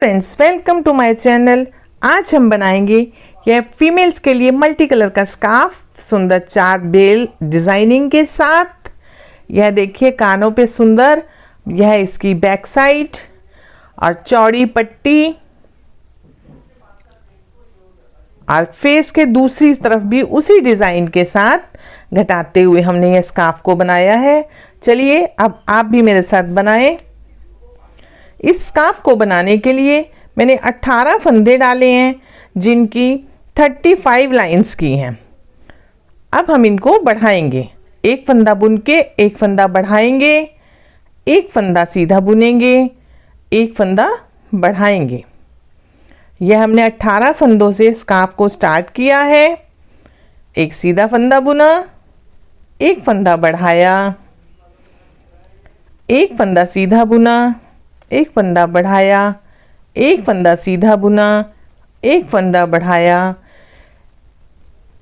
Friends, welcome to my channel. आज हम बनाएंगे यह फीमेल्स के लिए मल्टी कलर का स्कार्फ, सुंदर 4 बेल डिजाइनिंग के साथ। यह देखिए कानों पे सुंदर, यह इसकी बैक साइड और चौड़ी पट्टी, और फेस के दूसरी तरफ भी उसी डिजाइन के साथ घटाते हुए हमने यह स्कार्फ को बनाया है। चलिए अब आप भी मेरे साथ बनाएं। इस स्कार्फ को बनाने के लिए मैंने 18 फंदे डाले हैं, जिनकी 35 लाइंस की हैं। अब हम इनको बढ़ाएंगे, एक फंदा बुन के एक फंदा बढ़ाएंगे, एक फंदा सीधा बुनेंगे, एक फंदा बढ़ाएंगे। यह हमने 18 फंदों से स्कार्फ को स्टार्ट किया है। एक सीधा फंदा बुना, एक फंदा बढ़ाया, एक फंदा सीधा बुना, एक फंदा बढ़ाया, एक फंदा सीधा बुना, एक फंदा बढ़ाया।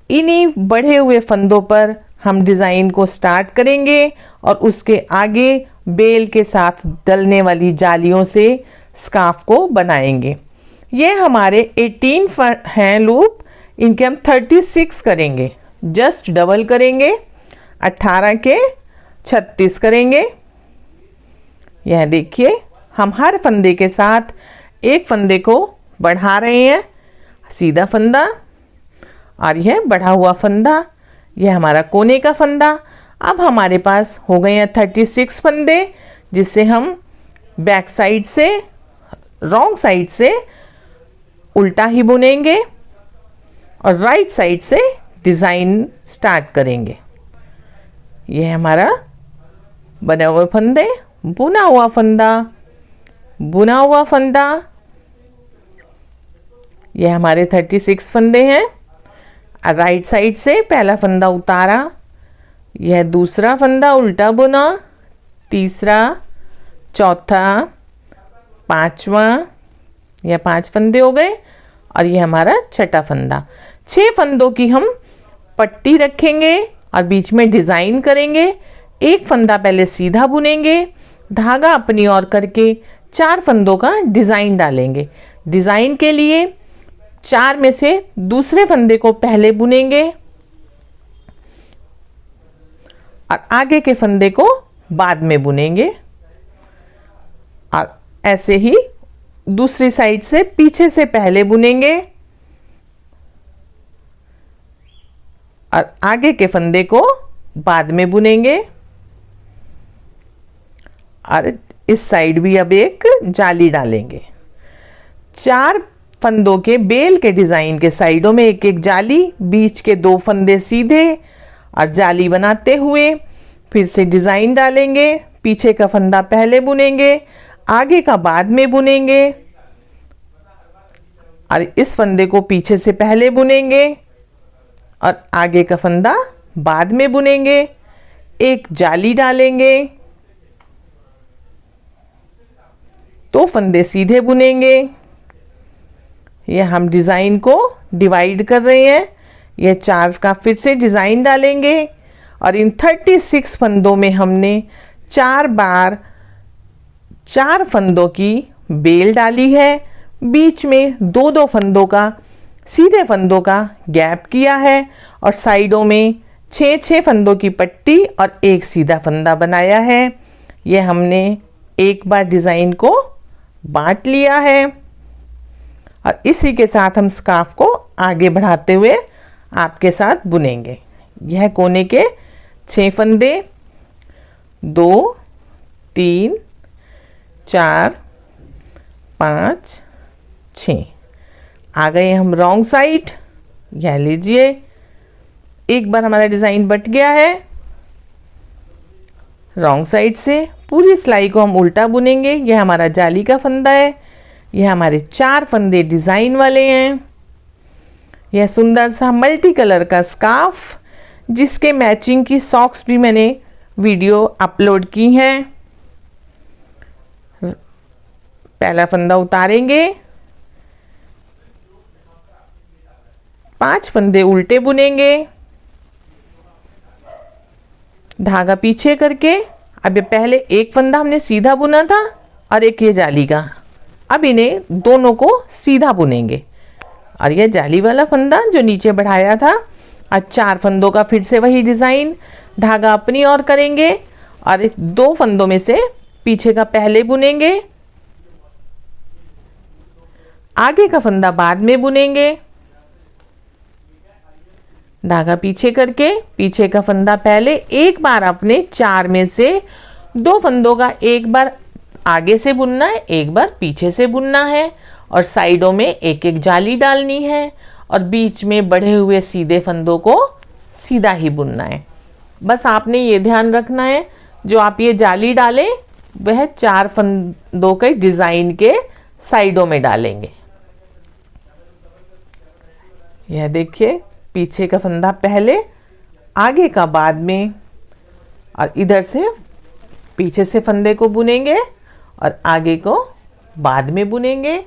इन्हीं बढ़े हुए फंदों पर हम डिज़ाइन को स्टार्ट करेंगे और उसके आगे बेल के साथ डलने वाली जालियों से स्कार्फ को बनाएंगे। ये हमारे 18 हैं लूप, इनके हम 36 करेंगे। जस्ट डबल करेंगे, 18 के 36 करेंगे। यह देखिए हम हर फंदे के साथ एक फंदे को बढ़ा रहे हैं, सीधा फंदा और यह बढ़ा हुआ फंदा, यह हमारा कोने का फंदा। अब हमारे पास हो गए हैं 36 फंदे, जिससे हम बैक साइड से, रॉन्ग साइड से उल्टा ही बुनेंगे और राइट साइड से डिज़ाइन स्टार्ट करेंगे। यह हमारा बने हुए फंदे, बुना हुआ फंदा, बुना हुआ फंदा। यह हमारे 36 फंदे हैं। राइट साइड से पहला फंदा उतारा, यह दूसरा फंदा उल्टा बुना, तीसरा, चौथा, पांचवा, यह 5 फंदे हो गए और यह हमारा छठा फंदा। 6 फंदों की हम पट्टी रखेंगे और बीच में डिज़ाइन करेंगे। एक फंदा पहले सीधा बुनेंगे, धागा अपनी ओर करके 4 फंदों का डिज़ाइन डालेंगे। डिज़ाइन के लिए 4 में से दूसरे फंदे को पहले बुनेंगे और आगे के फंदे को बाद में बुनेंगे, और ऐसे ही दूसरी साइड से पीछे से पहले बुनेंगे और आगे के फंदे को बाद में बुनेंगे। और इस साइड भी अब एक जाली डालेंगे। 4 फंदों के बेल के डिज़ाइन के साइडों में एक एक जाली, बीच के 2 फंदे सीधे और जाली बनाते हुए फिर से डिज़ाइन डालेंगे। पीछे का फंदा पहले बुनेंगे, आगे का बाद में बुनेंगे और इस फंदे को पीछे से पहले बुनेंगे और आगे का फंदा बाद में बुनेंगे। एक जाली डालेंगे, 2 फंदे सीधे बुनेंगे। यह हम डिज़ाइन को डिवाइड कर रहे हैं। यह 4 का फिर से डिज़ाइन डालेंगे और इन 36 फंदों में हमने 4 बार 4 फंदों की बेल डाली है। बीच में 2-2 फंदों का, सीधे फंदों का गैप किया है और साइडों में 6-6 फंदों की पट्टी और एक सीधा फंदा बनाया है। यह हमने एक बार डिज़ाइन को बांट लिया है और इसी के साथ हम स्कार्फ को आगे बढ़ाते हुए आपके साथ बुनेंगे। यह कोने के 6 फंदे, 2, 3, 4, 5, 6 आ गए हम रॉन्ग साइड। यह लीजिए, एक बार हमारा डिज़ाइन बट गया है। रॉन्ग साइड से पूरी सिलाई को हम उल्टा बुनेंगे। यह हमारा जाली का फंदा है। यह हमारे 4 फंदे डिज़ाइन वाले हैं। यह सुंदर सा मल्टी कलर का स्कार्फ, जिसके मैचिंग की सॉक्स भी मैंने वीडियो अपलोड की हैं। पहला फंदा उतारेंगे, 5 फंदे उल्टे बुनेंगे, धागा पीछे करके। अब ये पहले एक फंदा हमने सीधा बुना था और एक ये जाली का, अब इन्हें दोनों को सीधा बुनेंगे। और यह जाली वाला फंदा जो नीचे बढ़ाया था, आज 4 फंदों का फिर से वही डिज़ाइन, धागा अपनी ओर करेंगे और 2 फंदों में से पीछे का पहले बुनेंगे, आगे का फंदा बाद में बुनेंगे। धागा पीछे करके पीछे का फंदा पहले, एक बार अपने 4 में से 2 फंदों का एक बार आगे से बुनना है, एक बार पीछे से बुनना है और साइडों में एक एक जाली डालनी है और बीच में बढ़े हुए सीधे फंदों को सीधा ही बुनना है। बस आपने ये ध्यान रखना है, जो आप ये जाली डालें वह 4 फंदों के डिज़ाइन के साइडों में डालेंगे। यह देखिए, पीछे का फंदा पहले, आगे का बाद में, और इधर से पीछे से फंदे को बुनेंगे और आगे को बाद में बुनेंगे।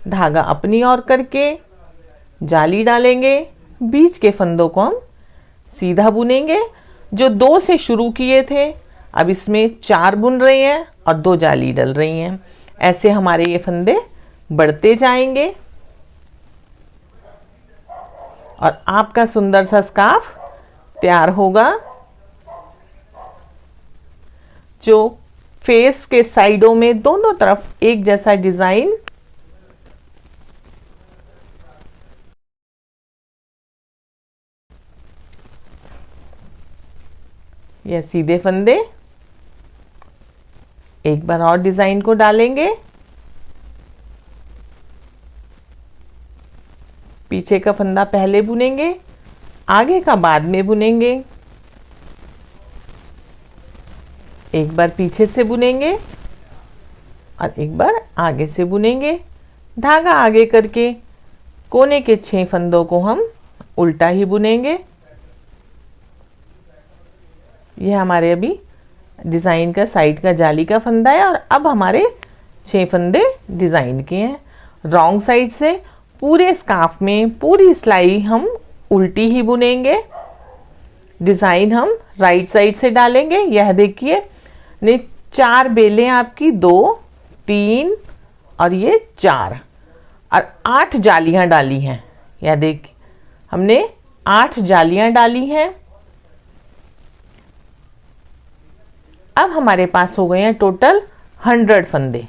धागा अपनी ओर करके जाली डालेंगे, बीच के फंदों को हम सीधा बुनेंगे। जो 2 से शुरू किए थे अब इसमें 4 बुन रहे हैं और 2 जाली डल रही हैं। ऐसे हमारे ये फंदे बढ़ते जाएंगे और आपका सुंदर सा स्कार्फ तैयार होगा, जो फेस के साइडों में दोनों तरफ एक जैसा डिजाइन। यह सीधे फंदे, एक बार और डिजाइन को डालेंगे, पीछे का फंदा पहले बुनेंगे, आगे का बाद में बुनेंगे, एक बार पीछे से बुनेंगे और एक बार आगे से बुनेंगे। धागा आगे करके कोने के 6 फंदों को हम उल्टा ही बुनेंगे। यह हमारे अभी डिज़ाइन का साइड का जाली का फंदा है और अब हमारे 6 फंदे डिज़ाइन के हैं। रॉन्ग साइड से पूरे स्कार्फ में पूरी सिलाई हम उल्टी ही बुनेंगे। डिज़ाइन हम राइट साइड से डालेंगे। यह देखिए, ने 4 बेलें आपकी, 2, 3 और ये 4 और 8 जालियां डाली हैं। यह देखिए, हमने 8 जालियां डाली हैं। अब हमारे पास हो गए हैं टोटल 100 फंदे,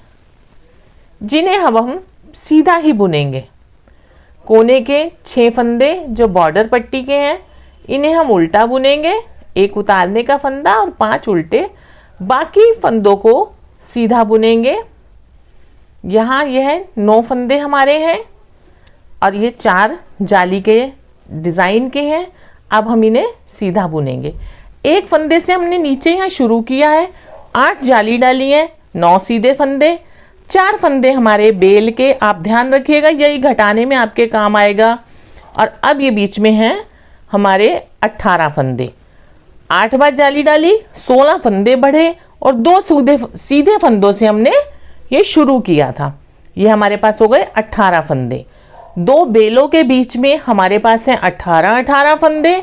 जिन्हें अब हम सीधा ही बुनेंगे। कोने के 6 फंदे जो बॉर्डर पट्टी के हैं, इन्हें हम उल्टा बुनेंगे, एक उतारने का फंदा और 5 उल्टे, बाकी फंदों को सीधा बुनेंगे। यहाँ यह 9 फंदे हमारे हैं और ये 4 जाली के डिज़ाइन के हैं। अब हम इन्हें सीधा बुनेंगे। एक फंदे से हमने नीचे यहाँ शुरू किया है, 8 जाली डाली है, 9 सीधे फंदे, 4 फंदे हमारे बेल के। आप ध्यान रखिएगा, यही घटाने में आपके काम आएगा। और अब ये बीच में हैं हमारे 18 फंदे, 8 बार जाली डाली, 16 फंदे बढ़े और 2 सीधे फंदों से हमने ये शुरू किया था। ये हमारे पास हो गए 18 फंदे। 2 बेलों के बीच में हमारे पास हैं 18 फंदे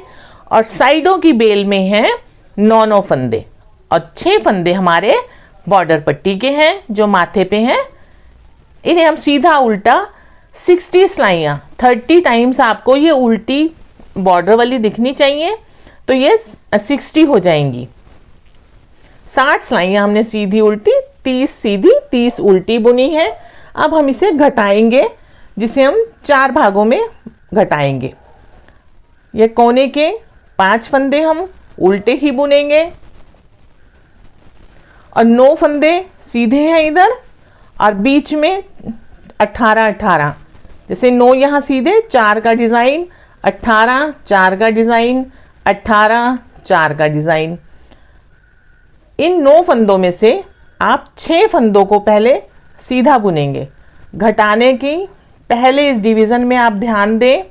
और साइडों की बेल में हैं 9 फंदे और 6 फंदे हमारे बॉर्डर पट्टी के हैं जो माथे पे हैं। इन्हें हम सीधा उल्टा 60 सिलाइयाँ 30 टाइम्स आपको ये उल्टी बॉर्डर वाली दिखनी चाहिए, तो ये 60 हो जाएंगी। 60 सिलाइयाँ हमने सीधी उल्टी, 30 सीधी 30 उल्टी बुनी है। अब हम इसे घटाएंगे, जिसे हम 4 भागों में घटाएंगे। ये कोने के 5 फंदे हम उल्टे ही बुनेंगे और 9 फंदे सीधे हैं इधर और बीच में 18 जैसे 9 यहाँ सीधे, 4 का डिज़ाइन, 18 4 का डिज़ाइन, 18 4 का डिज़ाइन। इन 9 फंदों में से आप 6 फंदों को पहले सीधा बुनेंगे। घटाने की पहले इस डिवीज़न में आप ध्यान दें,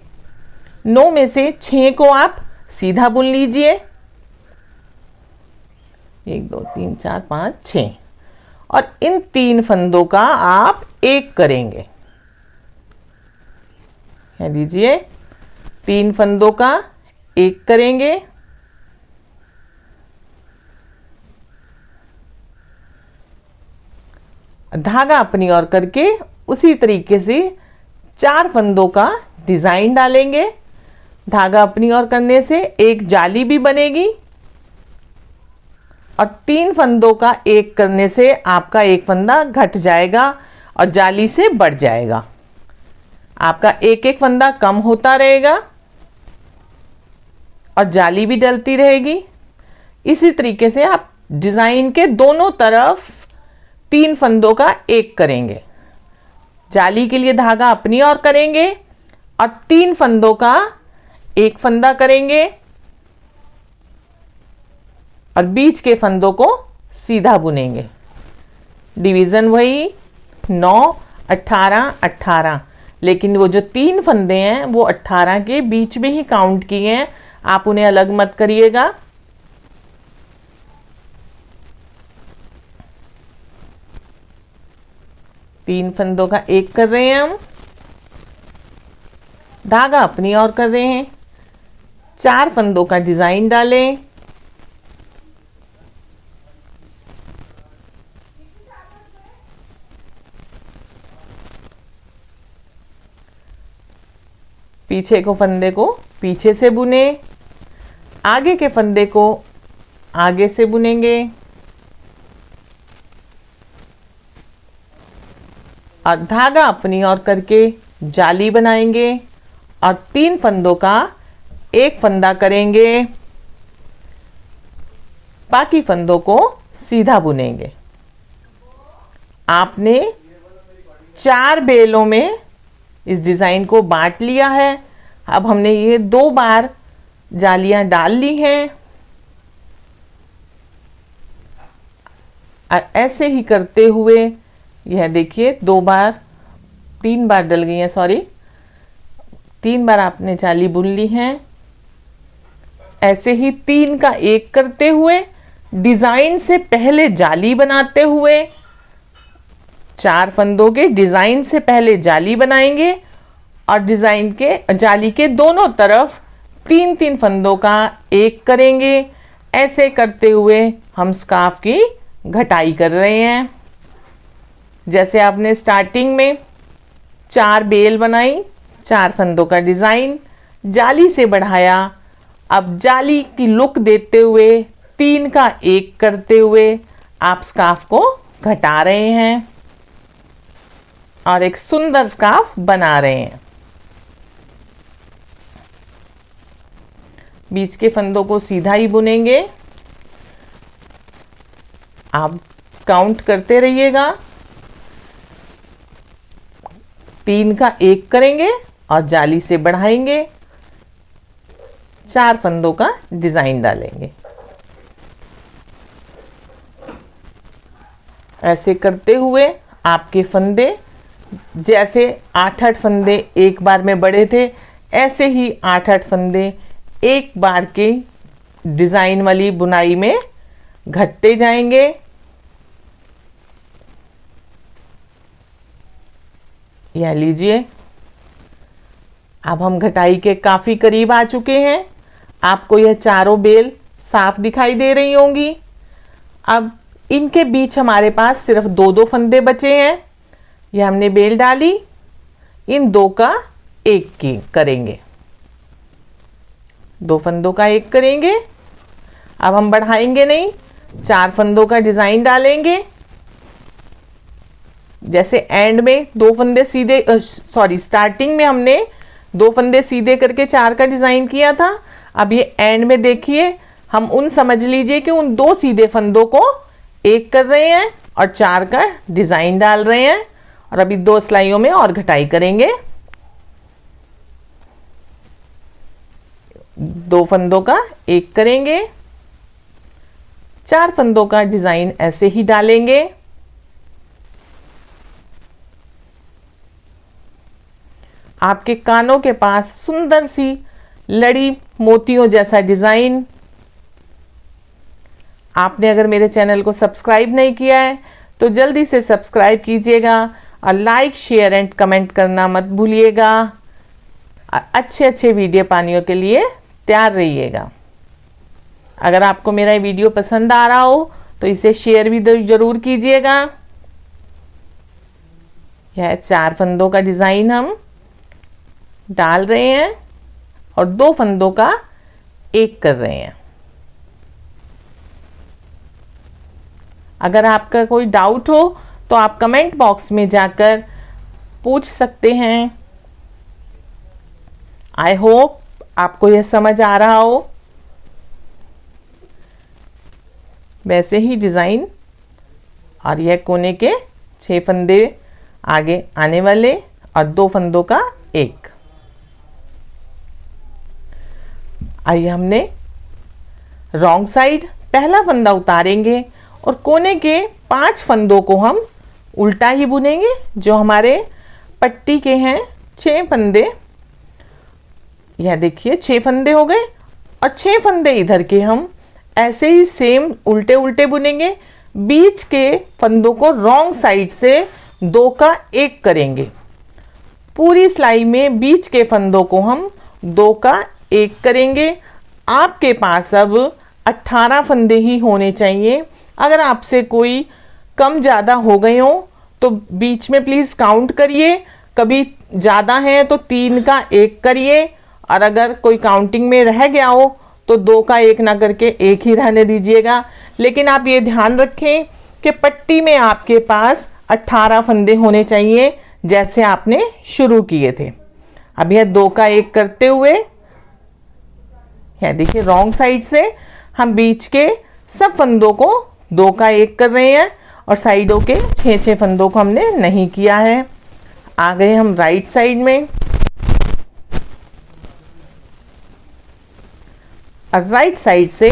9 में से 6 को आप सीधा बुन लीजिए। 1 2 3 4 5 6 और इन 3 फंदों का आप एक करेंगे। कह लीजिए, 3 फंदों का एक करेंगे। धागा अपनी ओर करके उसी तरीके से 4 फंदों का डिज़ाइन डालेंगे। धागा अपनी ओर करने से एक जाली भी बनेगी और 3 फंदों का एक करने से आपका एक फंदा घट जाएगा और जाली से बढ़ जाएगा। आपका एक एक फंदा कम होता रहेगा और जाली भी डलती रहेगी। इसी तरीके से आप डिज़ाइन के दोनों तरफ 3 फंदों का एक करेंगे। जाली के लिए धागा अपनी ओर करेंगे और 3 फंदों का एक फंदा करेंगे और बीच के फंदों को सीधा बुनेंगे। डिवीज़न वही 9, 18, 18, लेकिन वो जो 3 फंदे हैं वो 18 के बीच में ही काउंट किए हैं, आप उन्हें अलग मत करिएगा। तीन फंदों का एक कर रहे हैं हम, धागा अपनी ओर कर रहे हैं, 4 फंदों का डिजाइन डालें, पीछे को फंदे को पीछे से बुने, आगे के फंदे को आगे से बुनेंगे और धागा अपनी ओर करके जाली बनाएंगे और 3 फंदों का एक फंदा करेंगे, बाकी फंदों को सीधा बुनेंगे। आपने 4 बेलों में इस डिज़ाइन को बांट लिया है। अब हमने ये 2 बार जालियां डाल ली हैं और ऐसे ही करते हुए यह देखिए 3 बार डल गई हैं, सॉरी 3 बार आपने जाली बुन ली हैं। ऐसे ही 3 का एक करते हुए डिज़ाइन से पहले जाली बनाते हुए 4 फंदों के डिज़ाइन से पहले जाली बनाएंगे और डिज़ाइन के जाली के दोनों तरफ 3-3 फंदों का एक करेंगे। ऐसे करते हुए हम स्कार्फ की घटाई कर रहे हैं। जैसे आपने स्टार्टिंग में 4 बेल बनाई, 4 फंदों का डिज़ाइन, जाली से बढ़ाया, अब जाली की लुक देते हुए 3 का एक करते हुए आप स्कार्फ को घटा रहे हैं और एक सुंदर स्कार्फ बना रहे हैं। बीच के फंदों को सीधा ही बुनेंगे। आप काउंट करते रहिएगा। 3 का एक करेंगे और जाली से बढ़ाएंगे, 4 फंदों का डिजाइन डालेंगे। ऐसे करते हुए आपके फंदे जैसे 8-8 फंदे एक बार में बढ़े थे, ऐसे ही 8-8 फंदे एक बार के डिजाइन वाली बुनाई में घटते जाएंगे। यह लीजिए, अब हम घटाई के काफी करीब आ चुके हैं। आपको यह चारों बेल साफ दिखाई दे रही होंगी। अब इनके बीच हमारे पास सिर्फ 2-2 फंदे बचे हैं। यह हमने बेल डाली, इन 2 का एक की करेंगे, 2 फंदों का एक करेंगे। अब हम बढ़ाएंगे नहीं, 4 फंदों का डिजाइन डालेंगे। जैसे एंड में 2 फंदे सीधे, स्टार्टिंग में हमने 2 फंदे सीधे करके 4 का डिजाइन किया था। अब ये एंड में देखिए, हम समझ लीजिए कि उन 2 सीधे फंदों को एक कर रहे हैं और 4 का डिजाइन डाल रहे हैं और अभी 2 सिलाइयों में और घटाई करेंगे। 2 फंदों का एक करेंगे, 4 फंदों का डिजाइन ऐसे ही डालेंगे। आपके कानों के पास सुंदर सी लड़ी मोतियों जैसा डिजाइन। आपने अगर मेरे चैनल को सब्सक्राइब नहीं किया है तो जल्दी से सब्सक्राइब कीजिएगा और लाइक, शेयर एंड कमेंट करना मत भूलिएगा। अच्छे वीडियो पाने के लिए तैयार रहिएगा। अगर आपको मेरा वीडियो पसंद आ रहा हो तो इसे शेयर भी जरूर कीजिएगा। यह 4 फंदों का डिज़ाइन हम डाल रहे हैं और 2 फंदों का एक कर रहे हैं। अगर आपका कोई डाउट हो तो आप कमेंट बॉक्स में जाकर पूछ सकते हैं। आई होप आपको यह समझ आ रहा हो। वैसे ही डिज़ाइन और यह कोने के 6 फंदे आगे आने वाले और 2 फंदों का एक। आइए हमने रॉन्ग साइड पहला फंदा उतारेंगे और कोने के 5 फंदों को हम उल्टा ही बुनेंगे। जो हमारे पट्टी के हैं 6 फंदे, यह देखिए 6 फंदे हो गए और 6 फंदे इधर के हम ऐसे ही सेम उल्टे उल्टे बुनेंगे। बीच के फंदों को रॉन्ग साइड से 2 का 1 करेंगे। पूरी सिलाई में बीच के फंदों को हम 2 का 1 करेंगे। आपके पास अब 18 फंदे ही होने चाहिए। अगर आपसे कोई कम ज़्यादा हो गए हो तो बीच में प्लीज़ काउंट करिए। कभी ज़्यादा है तो 3 का 1 करिए और अगर कोई काउंटिंग में रह गया हो तो 2 का 1 ना करके 1 ही रहने दीजिएगा। लेकिन आप ये ध्यान रखें कि पट्टी में आपके पास 18 फंदे होने चाहिए जैसे आपने शुरू किए थे। अब यह 2 का 1 करते हुए यह देखिए रॉन्ग साइड से हम बीच के सब फंदों को 2 का 1 कर रहे हैं और साइडों के 6 फंदों को हमने नहीं किया है। आ गए हम राइट साइड में। और राइट साइड से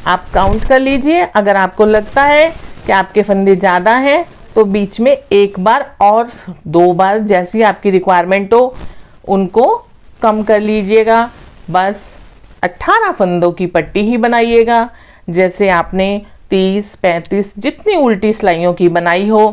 आप काउंट कर लीजिए। अगर आपको लगता है कि आपके फंदे ज़्यादा हैं तो बीच में 1 बार और 2 बार जैसी आपकी रिक्वायरमेंट हो उनको कम कर लीजिएगा। बस 18 फंदों की पट्टी ही बनाइएगा जैसे आपने 30, 35 जितनी उल्टी सिलाइयों की बनाई हो।